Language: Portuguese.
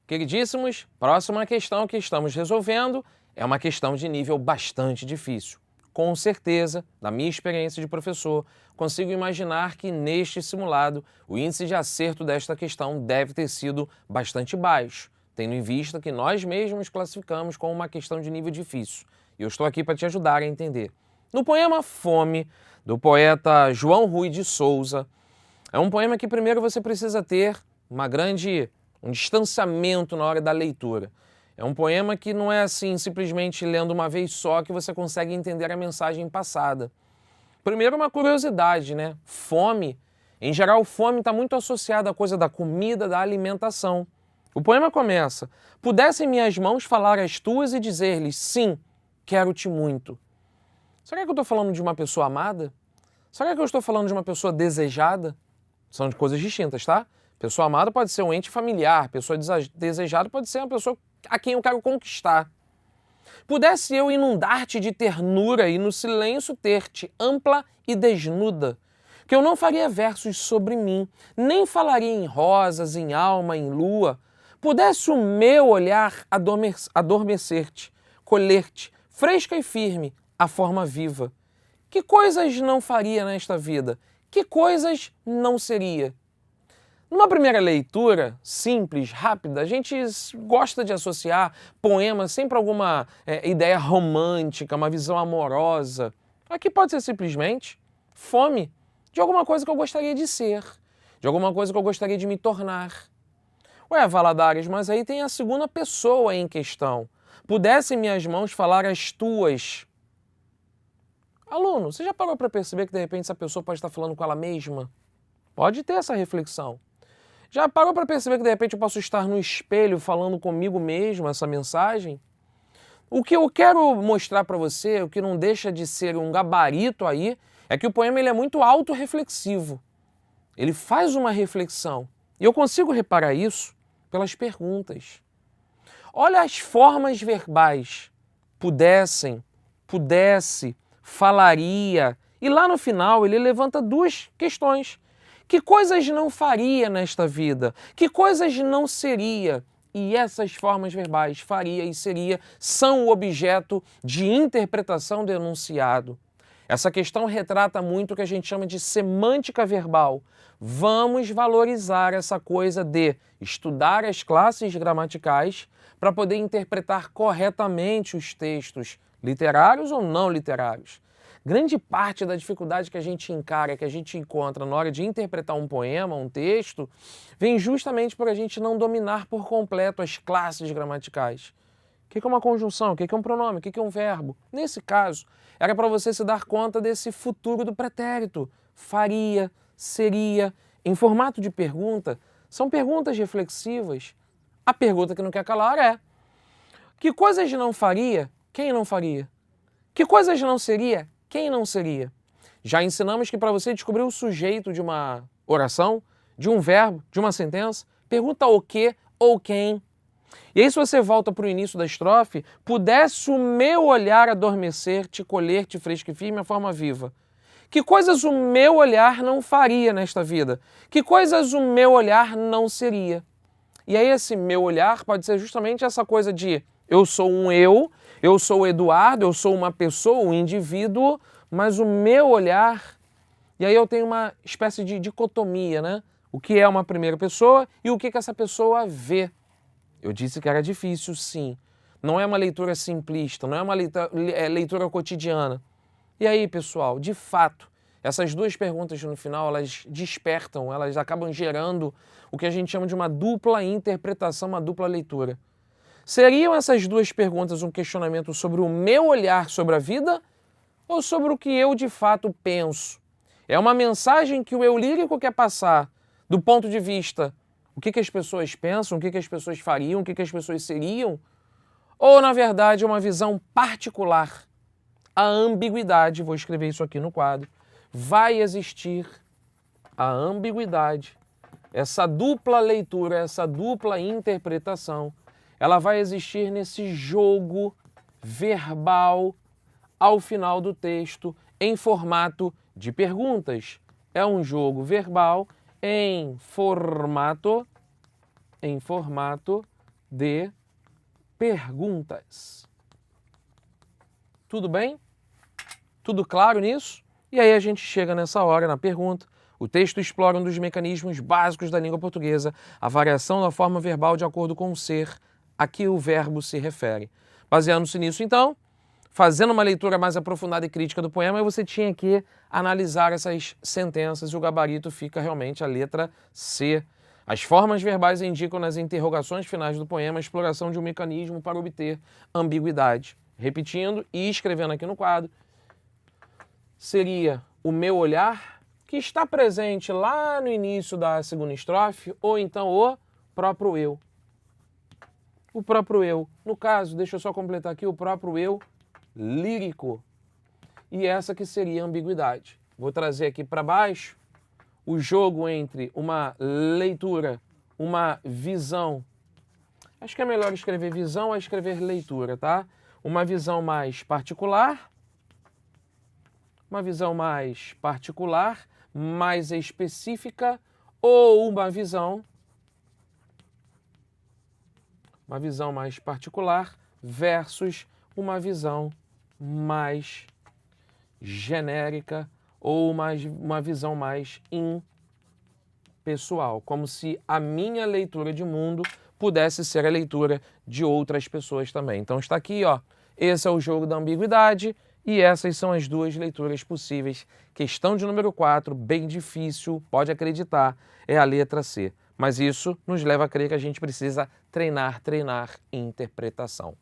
Queridíssimos, próxima questão que estamos resolvendo é uma questão de nível bastante difícil. Com certeza, da minha experiência de professor, consigo imaginar que neste simulado o índice de acerto desta questão deve ter sido bastante baixo, tendo em vista que nós mesmos classificamos como uma questão de nível difícil. E eu estou aqui para te ajudar a entender. No poema Fome, do poeta João Rui de Souza, é um poema que primeiro você precisa ter um distanciamento na hora da leitura. É um poema que não é assim, simplesmente lendo uma vez só que você consegue entender a mensagem passada. Primeiro, uma curiosidade, né? Fome. Em geral, fome está muito associada à coisa da comida, da alimentação. O poema começa: pudessem minhas mãos falar as tuas e dizer-lhes, sim, quero-te muito. Será que eu estou falando de uma pessoa amada? Será que eu estou falando de uma pessoa desejada? São coisas distintas, tá? Pessoa amada pode ser um ente familiar, pessoa desejada pode ser uma pessoa a quem eu quero conquistar. Pudesse eu inundar-te de ternura e no silêncio ter-te ampla e desnuda, que eu não faria versos sobre mim, nem falaria em rosas, em alma, em lua. Pudesse o meu olhar adormecer-te, colher-te, fresca e firme, a forma viva. Que coisas não faria nesta vida? Que coisas não seria? Numa primeira leitura simples, rápida, a gente gosta de associar poemas sempre a alguma ideia romântica, uma visão amorosa. Aqui pode ser simplesmente fome de alguma coisa que eu gostaria de ser, de alguma coisa que eu gostaria de me tornar. Ué, Valadares, mas aí tem a segunda pessoa em questão. Pudessem minhas mãos falar as tuas. Aluno, você já parou para perceber que de repente essa pessoa pode estar falando com ela mesma? Pode ter essa reflexão. Já parou para perceber que de repente eu posso estar no espelho falando comigo mesmo essa mensagem? O que eu quero mostrar para você, o que não deixa de ser um gabarito aí, é que o poema ele é muito autorreflexivo. Ele faz uma reflexão. E eu consigo reparar isso pelas perguntas. Olha as formas verbais. Pudessem, pudesse, falaria. E lá no final ele levanta duas questões. Que coisas não faria nesta vida? Que coisas não seria? E essas formas verbais, faria e seria, são o objeto de interpretação do enunciado. Essa questão retrata muito o que a gente chama de semântica verbal. Vamos valorizar essa coisa de estudar as classes gramaticais para poder interpretar corretamente os textos literários ou não literários. Grande parte da dificuldade que a gente encara, que a gente encontra na hora de interpretar um poema, um texto, vem justamente por a gente não dominar por completo as classes gramaticais. O que é uma conjunção? O que é um pronome? O que é um verbo? Nesse caso, era para você se dar conta desse futuro do pretérito. Faria, seria. Em formato de pergunta, são perguntas reflexivas. A pergunta que não quer calar é: que coisas não faria? Quem não faria? Que coisas não seria? Quem não seria? Já ensinamos que para você descobrir o sujeito de uma oração, de um verbo, de uma sentença, pergunta o que ou quem. E aí se você volta para o início da estrofe, pudesse o meu olhar adormecer-te, colher-te fresca e firme a forma viva. Que coisas o meu olhar não faria nesta vida? Que coisas o meu olhar não seria? E aí esse meu olhar pode ser justamente essa coisa de eu sou um eu sou o Eduardo, eu sou uma pessoa, um indivíduo, mas o meu olhar... E aí eu tenho uma espécie de dicotomia, né? O que é uma primeira pessoa e o que essa pessoa vê. Eu disse que era difícil, sim. Não é uma leitura simplista, não é uma leitura cotidiana. E aí, pessoal, de fato, essas duas perguntas no final, elas despertam, elas acabam gerando o que a gente chama de uma dupla interpretação, uma dupla leitura. Seriam essas duas perguntas um questionamento sobre o meu olhar sobre a vida ou sobre o que eu de fato penso? É uma mensagem que o eu lírico quer passar do ponto de vista o que as pessoas pensam, o que as pessoas fariam, o que as pessoas seriam? Ou, na verdade, é uma visão particular? A ambiguidade, vou escrever isso aqui no quadro, vai existir a ambiguidade, essa dupla leitura, essa dupla interpretação, ela vai existir nesse jogo verbal ao final do texto em formato de perguntas. É um jogo verbal em formato de perguntas. Tudo bem? Tudo claro nisso? E aí a gente chega nessa hora na pergunta. O texto explora um dos mecanismos básicos da língua portuguesa, a variação da forma verbal de acordo com o ser a que o verbo se refere. Baseando-se nisso, então, fazendo uma leitura mais aprofundada e crítica do poema, você tinha que analisar essas sentenças e o gabarito fica realmente a letra C. As formas verbais indicam nas interrogações finais do poema a exploração de um mecanismo para obter ambiguidade. Repetindo e escrevendo aqui no quadro, seria o meu olhar, que está presente lá no início da segunda estrofe, ou então o próprio eu. O próprio eu. No caso, deixa eu só completar aqui, o próprio eu lírico. E essa que seria a ambiguidade. Vou trazer aqui para baixo o jogo entre uma leitura, uma visão. Acho que é melhor escrever visão a escrever leitura, tá? Uma visão mais particular, mais específica, ou uma visão mais particular versus uma visão mais genérica ou uma visão mais impessoal, como se a minha leitura de mundo pudesse ser a leitura de outras pessoas também. Então está aqui, ó, esse é o jogo da ambiguidade e essas são as duas leituras possíveis. Questão de número 4, bem difícil, pode acreditar, é a letra C. Mas isso nos leva a crer que a gente precisa treinar interpretação.